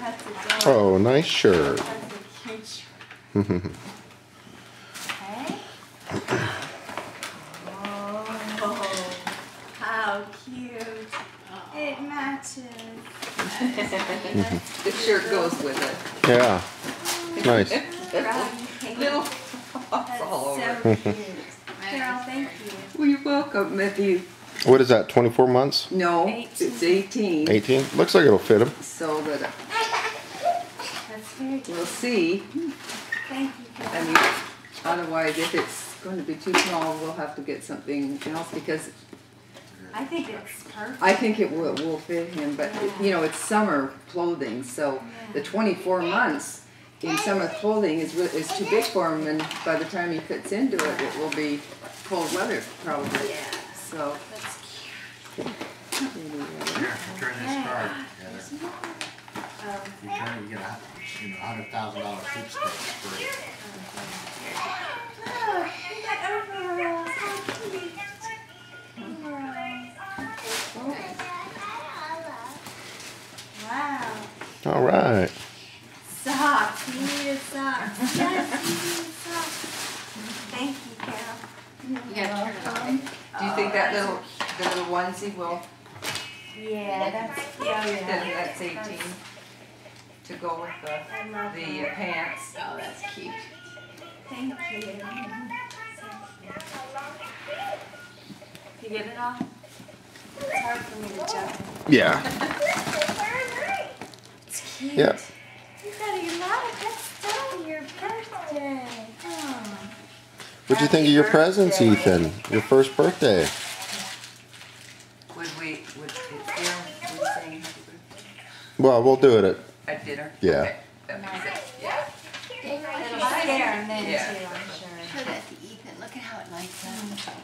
That's adorable. Oh, nice shirt. That's a cute shirt. Okay. Oh, how cute. It matches. The shirt goes with it. Yeah. Nice. Little spots all That's over. so cute. Carol, thank you. Well, you're welcome, Matthew. What is that, 24 months? No, 18. it's 18. 18? Looks like it'll fit him. So that That's very cute. we'll see. Thank you, I Carol. mean, otherwise, if it's going to be too small, we'll have to get something else because I think it's perfect. I think it will fit him. But you know, it's summer clothing, so the 24 months in summer clothing is too big for him, and by the time he fits into it, it will be cold weather probably. Yeah. So. That's cute. Anyway. Here, turn this card. Oh, You turn it, you get $100,000 sweepstakes free. look, we got overalls. How cute. Overalls. Wow. All right. Socks. You needed socks. Yes, you needed socks. Thank you, Carol. Do you think that the little onesie will? Yeah, that's That's 18 to go with the pants. Oh, that's cute. Thank you. You get it all? It's hard for me to jump. Yeah. It's cute. Yeah. You got a lot of good stuff for your birthday. Oh. What'd you think of your presents, Ethan? Your first birthday. Would it's here? Would we sing happy birthday Well, we'll do it at dinner? Yeah. Okay. That makes sense. Yeah. It'll scare him then Yeah. too, I'm sure. Show that to Ethan. Look at how it lights up.